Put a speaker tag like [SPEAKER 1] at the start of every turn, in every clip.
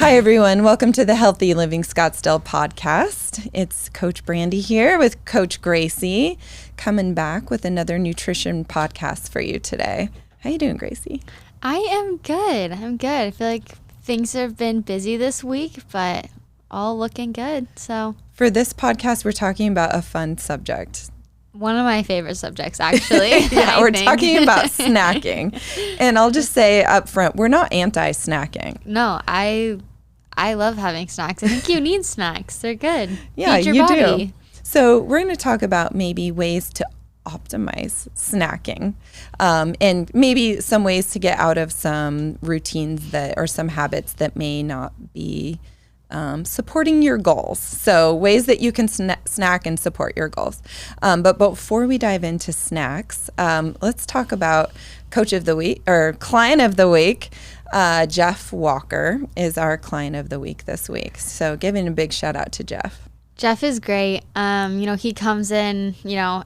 [SPEAKER 1] Hi, everyone. Welcome to the Healthy Living Scottsdale podcast. It's Coach Brandy here with Coach Gracie, coming back with another nutrition podcast for you today. How you doing, Gracie?
[SPEAKER 2] I am good. I'm good. I feel like things have been busy this week, but all looking good. So
[SPEAKER 1] for this podcast, we're talking about a fun subject.
[SPEAKER 2] One of my favorite subjects, actually.
[SPEAKER 1] Yeah, we're talking about snacking. And I'll just say up front, we're not anti-snacking.
[SPEAKER 2] No, I love having snacks. I think you need snacks. They're good.
[SPEAKER 1] Yeah,
[SPEAKER 2] Feed your
[SPEAKER 1] you
[SPEAKER 2] body.
[SPEAKER 1] do. So we're going to talk about maybe ways to optimize snacking, and maybe some ways to get out of some routines that or some habits that may not be supporting your goals. So ways that you can snack and support your goals. But before we dive into snacks, let's talk about Coach of the Week or Client of the Week. Jeff Walker is our Client of the Week this week. So giving a big shout out to Jeff.
[SPEAKER 2] Jeff is great. He comes in,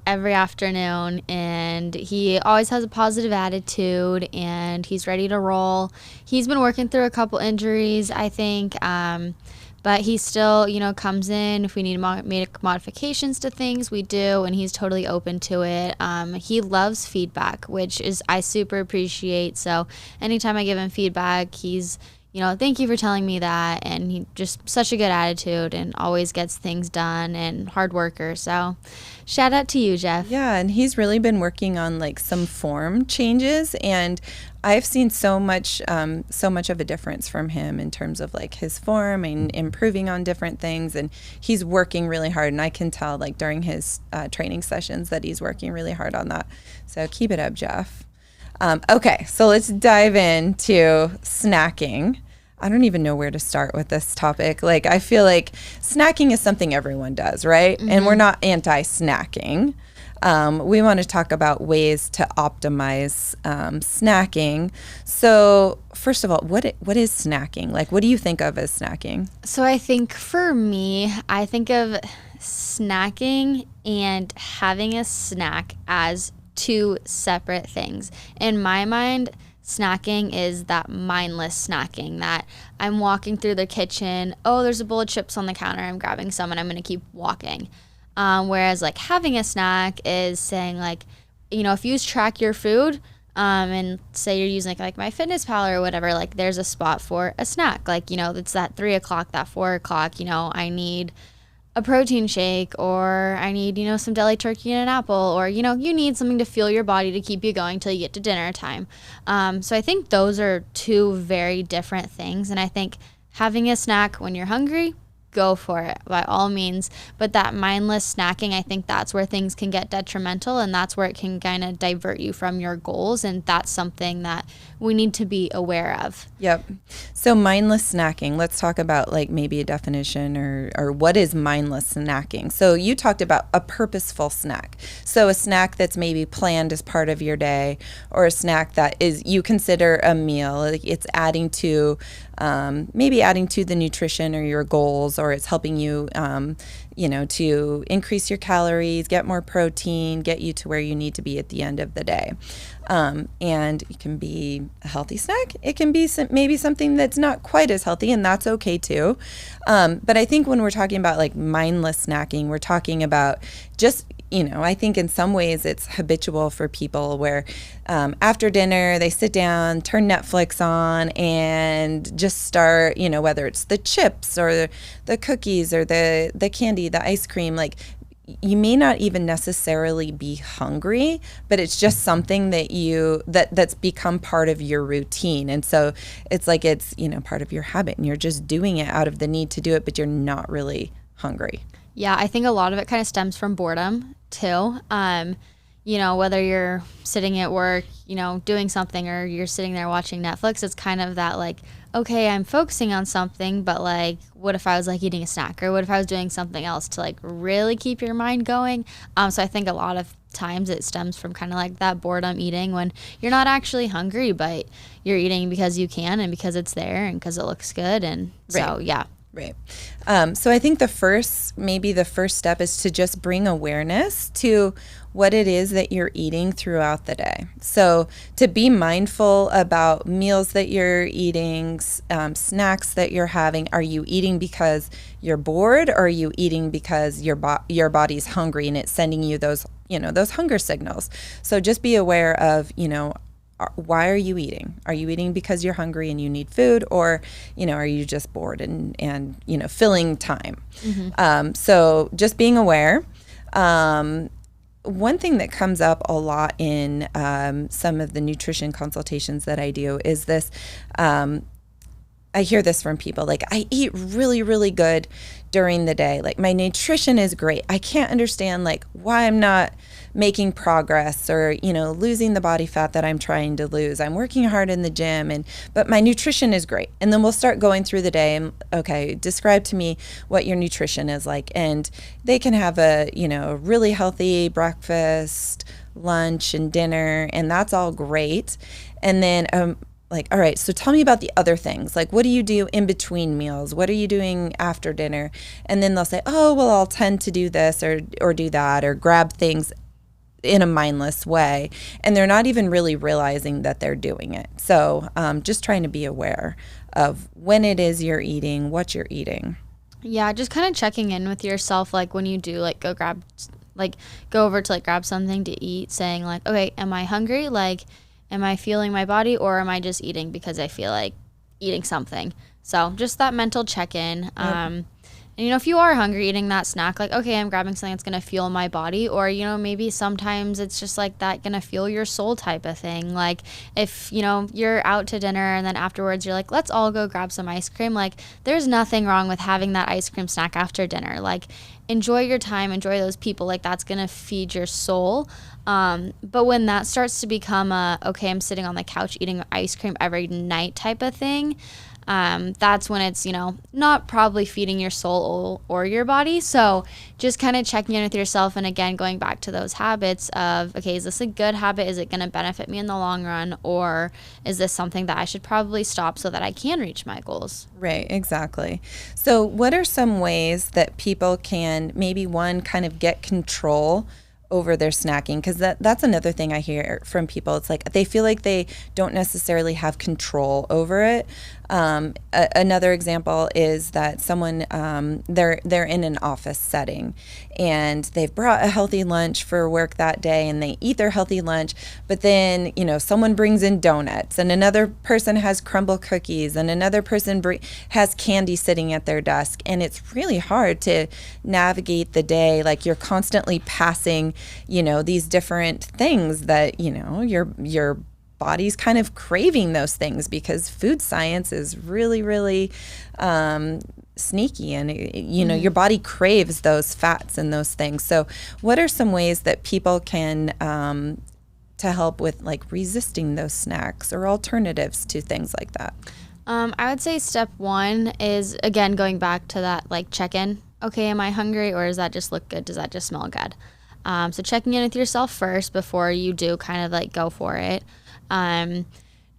[SPEAKER 2] every afternoon, and he always has a positive attitude, and he's ready to roll. He's been working through a couple injuries, I think, but he still, comes in. If we need to make modifications to things, we do, and he's totally open to it. He loves feedback, which is I super appreciate. So anytime I give him feedback, he's thank you for telling me that. And he just such a good attitude and always gets things done and hard worker. So shout out to you, Jeff.
[SPEAKER 1] Yeah. And he's really been working on like some form changes. And I've seen so much of a difference from him in terms of like his form and improving on different things. And he's working really hard. And I can tell like during his training sessions that he's working really hard on that. So keep it up, Jeff. Okay, so let's dive into snacking. I don't even know where to start with this topic. Like, I feel like snacking is something everyone does, right? Mm-hmm. And we're not anti-snacking. We want to talk about ways to optimize snacking. So, first of all, what is snacking? Like, what do you think of as snacking?
[SPEAKER 2] So, I think for me, I think of snacking and having a snack as two separate things. In my mind, snacking is that mindless snacking that I'm walking through the kitchen. Oh, there's a bowl of chips on the counter. I'm grabbing some and I'm going to keep walking. Whereas like having a snack is saying like, if you track your food and say you're using like MyFitnessPal or whatever, like there's a spot for a snack. Like, it's that 3 o'clock, that 4 o'clock, I need a protein shake, or I need, some deli turkey and an apple, or, you need something to fuel your body to keep you going till you get to dinner time. So I think those are two very different things. And I think having a snack when you're hungry, go for it by all means. But that mindless snacking, I think that's where things can get detrimental, and that's where it can kind of divert you from your goals. And that's something that we need to be aware of.
[SPEAKER 1] Yep. So mindless snacking, let's talk about like maybe a definition or what is mindless snacking. So you talked about a purposeful snack. So a snack that's maybe planned as part of your day, or a snack that is you consider a meal. Like it's adding to maybe adding to the nutrition or your goals, or it's helping you, to increase your calories, get more protein, get you to where you need to be at the end of the day. And it can be a healthy snack. It can be maybe something that's not quite as healthy, and that's okay too. But I think when we're talking about like mindless snacking, we're talking about just I think in some ways it's habitual for people where after dinner they sit down, turn Netflix on, and just start, whether it's the chips or the cookies or the candy, the ice cream, like you may not even necessarily be hungry, but it's just something that's become part of your routine. And so it's like it's, part of your habit, and you're just doing it out of the need to do it, but you're not really hungry.
[SPEAKER 2] Yeah, I think a lot of it kind of stems from boredom too. Whether you're sitting at work, doing something, or you're sitting there watching Netflix, it's kind of that like, okay, I'm focusing on something, but like, what if I was like eating a snack, or what if I was doing something else to like really keep your mind going? So I think a lot of times it stems from kind of like that boredom eating when you're not actually hungry, but you're eating because you can and because it's there and because it looks good. And so,
[SPEAKER 1] right.
[SPEAKER 2] Yeah.
[SPEAKER 1] Right. So I think maybe the first step is to just bring awareness to what it is that you're eating throughout the day. So to be mindful about meals that you're eating, snacks that you're having. Are you eating because you're bored, or are you eating because your body's hungry and it's sending you those hunger signals? So just be aware of, why are you eating? Are you eating because you're hungry and you need food, or, are you just bored and filling time? So just being aware. One thing that comes up a lot in some of the nutrition consultations that I do is this. I hear this from people, like, I eat really, really good during the day. Like, my nutrition is great. I can't understand, like, why I'm not making progress or, losing the body fat that I'm trying to lose. I'm working hard in the gym, but my nutrition is great. And then we'll start going through the day and, okay, describe to me what your nutrition is like. And they can have a really healthy breakfast, lunch, and dinner, and that's all great. And then, like, all right, so tell me about the other things. Like, what do you do in between meals? What are you doing after dinner? And then they'll say, oh, well, I'll tend to do this or do that, or grab things in a mindless way. And they're not even really realizing that they're doing it. So just trying to be aware of when it is you're eating, what you're eating.
[SPEAKER 2] Yeah, just kind of checking in with yourself, like when you do like go over to like grab something to eat, saying like, okay, am I hungry? Like, am I feeling my body, or am I just eating because I feel like eating something? So just that mental check-in. Yep. And, if you are hungry, eating that snack, like, okay, I'm grabbing something that's going to fuel my body. Or, maybe sometimes it's just like that going to fuel your soul type of thing. Like if, you're out to dinner and then afterwards you're like, let's all go grab some ice cream. Like there's nothing wrong with having that ice cream snack after dinner. Like enjoy your time, enjoy those people. Like that's going to feed your soul. But when that starts to become okay, I'm sitting on the couch eating ice cream every night type of thing, that's when it's, not probably feeding your soul or your body. So just kind of checking in with yourself. And again, going back to those habits of, okay, is this a good habit? Is it going to benefit me in the long run? Or is this something that I should probably stop so that I can reach my goals?
[SPEAKER 1] Right, exactly. So what are some ways that people can maybe kind of get control over their snacking? Because that's another thing I hear from people. It's like they feel like they don't necessarily have control over it. Another example is that someone they're in an office setting and they've brought a healthy lunch for work that day and they eat their healthy lunch, but then someone brings in donuts and another person has crumble cookies and another person has candy sitting at their desk, and it's really hard to navigate the day. Like you're constantly passing these different things that your body's kind of craving those things, because food science is really, really sneaky, and your body craves those fats and those things. So what are some ways that people can to help with like resisting those snacks or alternatives to things like that?
[SPEAKER 2] I would say step one is, again, going back to that like check-in. Okay, am I hungry, or does that just look good? Does that just smell good? So checking in with yourself first before you do kind of like go for it.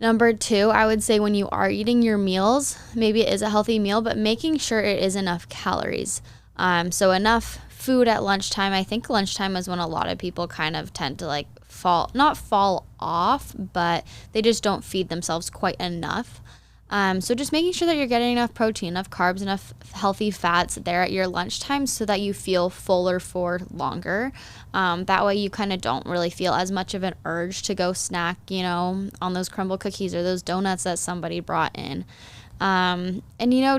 [SPEAKER 2] Number two, I would say when you are eating your meals, maybe it is a healthy meal, but making sure it is enough calories. So enough food at lunchtime. I think lunchtime is when a lot of people kind of tend to like not fall off, but they just don't feed themselves quite enough. So just making sure that you're getting enough protein, enough carbs, enough healthy fats there at your lunchtime so that you feel fuller for longer. That way you kind of don't really feel as much of an urge to go snack, on those crumble cookies or those donuts that somebody brought in. And,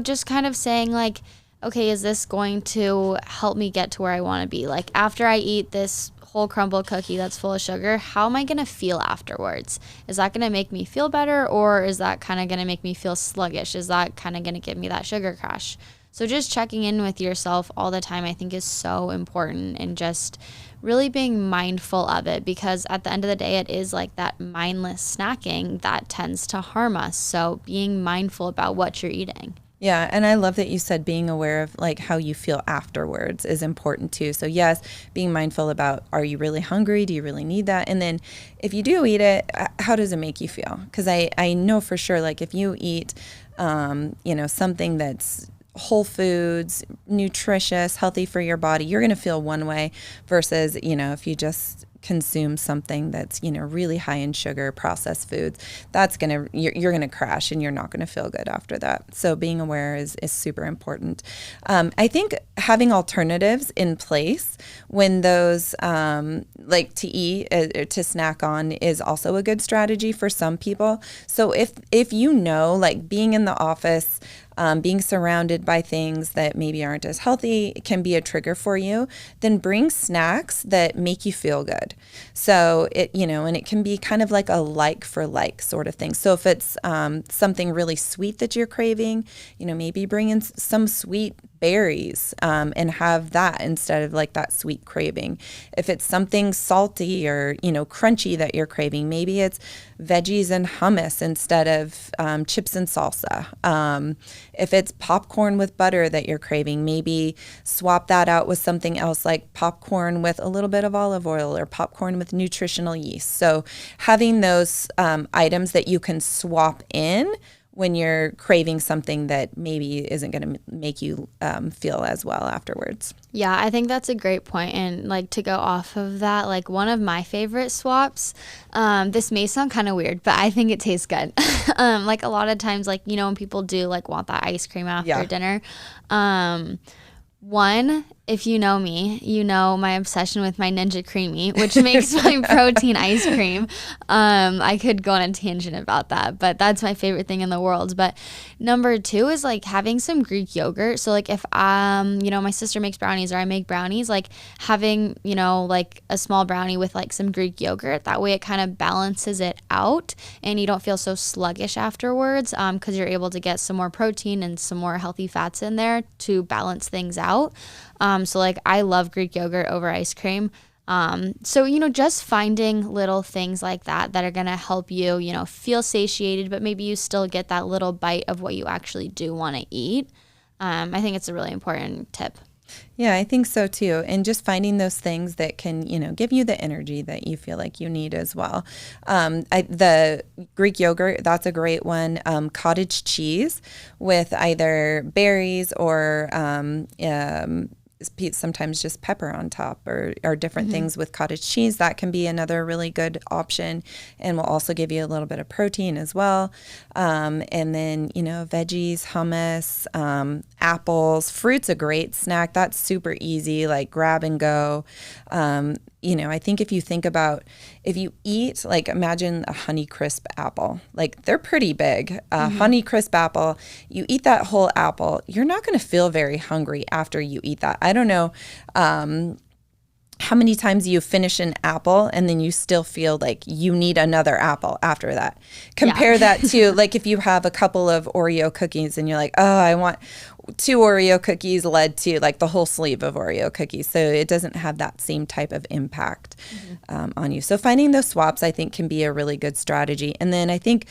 [SPEAKER 2] just kind of saying like, okay, is this going to help me get to where I want to be? Like after I eat this whole crumble cookie that's full of sugar, how am I going to feel afterwards? Is that going to make me feel better, or is that kind of going to make me feel sluggish? Is that kind of going to give me that sugar crash? So just checking in with yourself all the time, I think, is so important, and just really being mindful of it, because at the end of the day, it is like that mindless snacking that tends to harm us. So being mindful about what you're eating.
[SPEAKER 1] Yeah, and I love that you said being aware of like how you feel afterwards is important too. So yes, being mindful about, are you really hungry? Do you really need that? And then if you do eat it, how does it make you feel? Because I know for sure, like if you eat, something that's whole foods, nutritious, healthy for your body, you're going to feel one way versus, if you just consume something that's, really high in sugar, processed foods, you're going to crash and you're not going to feel good after that. So being aware is super important. I think having alternatives in place when those like to eat or to snack on is also a good strategy for some people. So if like being in the office, being surrounded by things that maybe aren't as healthy can be a trigger for you, then bring snacks that make you feel good. So and it can be kind of like a like for like sort of thing. So if it's something really sweet that you're craving, maybe bring in some sweet berries and have that instead of like that sweet craving. If it's something salty or, crunchy that you're craving, maybe it's veggies and hummus instead of chips and salsa. If it's popcorn with butter that you're craving, maybe swap that out with something else like popcorn with a little bit of olive oil or popcorn with nutritional yeast. So having those items that you can swap in when you're craving something that maybe isn't going to make you feel as well afterwards.
[SPEAKER 2] Yeah, I think that's a great point. And like to go off of that, like one of my favorite swaps, this may sound kind of weird, but I think it tastes good. Like a lot of times, like, when people do like want that ice cream after dinner. One, if you know me, you know my obsession with my Ninja Creamy, which makes my protein ice cream. I could go on a tangent about that, but that's my favorite thing in the world. But number two is like having some Greek yogurt. So like if my sister makes brownies or I make brownies, like having, like a small brownie with like some Greek yogurt, that way it kind of balances it out and you don't feel so sluggish afterwards, because you're able to get some more protein and some more healthy fats in there to balance things out. So like I love Greek yogurt over ice cream. So, just finding little things like that are going to help you, feel satiated, but maybe you still get that little bite of what you actually do want to eat. I think it's a really important tip.
[SPEAKER 1] Yeah, I think so too. And just finding those things that can, give you the energy that you feel like you need as well. The Greek yogurt, that's a great one. Cottage cheese with either berries or sometimes just pepper on top or different things with cottage cheese. That can be another really good option and will also give you a little bit of protein as well. And then, veggies, hummus, apples, fruit's a great snack. That's super easy, like grab and go. I think if you eat, like imagine a Honeycrisp apple, like they're pretty big. Honeycrisp apple, you eat that whole apple, you're not going to feel very hungry after you eat that. I don't know how many times you finish an apple and then you still feel like you need another apple after that. Compare that to like if you have a couple of Oreo cookies and you're like, oh, I want 2 Oreo cookies led to like the whole sleeve of Oreo cookies. So it doesn't have that same type of impact on you. So finding those swaps, I think, can be a really good strategy. And then I think,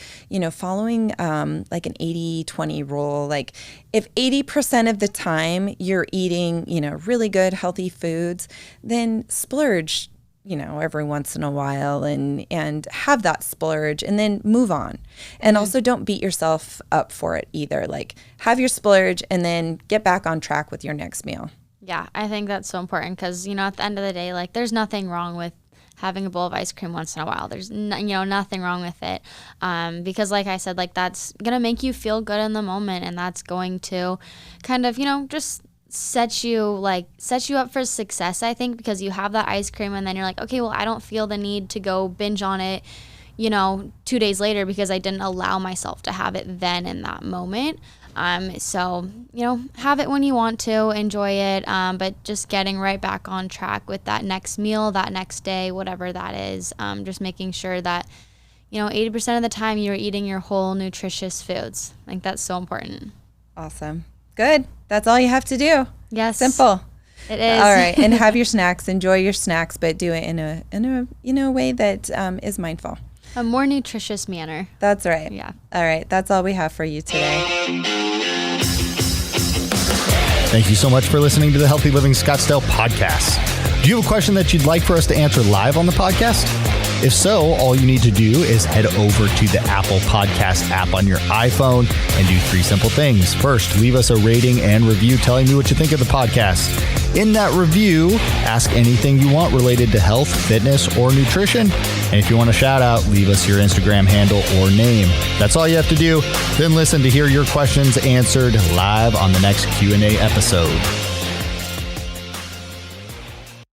[SPEAKER 1] following like an 80-20 rule, like if 80% of the time you're eating, really good, healthy foods, then splurge every once in a while and have that splurge and then move on. And also don't beat yourself up for it either. Like have your splurge and then get back on track with your next meal.
[SPEAKER 2] Yeah, I think that's so important because, at the end of the day, like there's nothing wrong with having a bowl of ice cream once in a while. There's nothing wrong with it. Because like I said, like that's going to make you feel good in the moment and that's going to kind of, just set you up for success, I think, because you have that ice cream and then you're like, okay, well, I don't feel the need to go binge on it, 2 days later because I didn't allow myself to have it then in that moment. So, have it when you want to, enjoy it, but just getting right back on track with that next meal, that next day, whatever that is, just making sure that, 80% of the time you're eating your whole nutritious foods. I think that's so important.
[SPEAKER 1] Awesome. Good. That's all you have to do.
[SPEAKER 2] Yes.
[SPEAKER 1] Simple.
[SPEAKER 2] It is.
[SPEAKER 1] All right. And have your snacks, enjoy your snacks, but do it in a way that is mindful.
[SPEAKER 2] A more nutritious manner.
[SPEAKER 1] That's right.
[SPEAKER 2] Yeah.
[SPEAKER 1] All right. That's all we have for you today.
[SPEAKER 3] Thank you so much for listening to the Healthy Living Scottsdale podcast. Do you have a question that you'd like for us to answer live on the podcast? If so, all you need to do is head over to the Apple Podcast app on your iPhone and do 3 simple things. First, leave us a rating and review telling me what you think of the podcast. In that review, ask anything you want related to health, fitness, or nutrition. And if you want a shout out, leave us your Instagram handle or name. That's all you have to do. Then listen to hear your questions answered live on the next Q&A episode.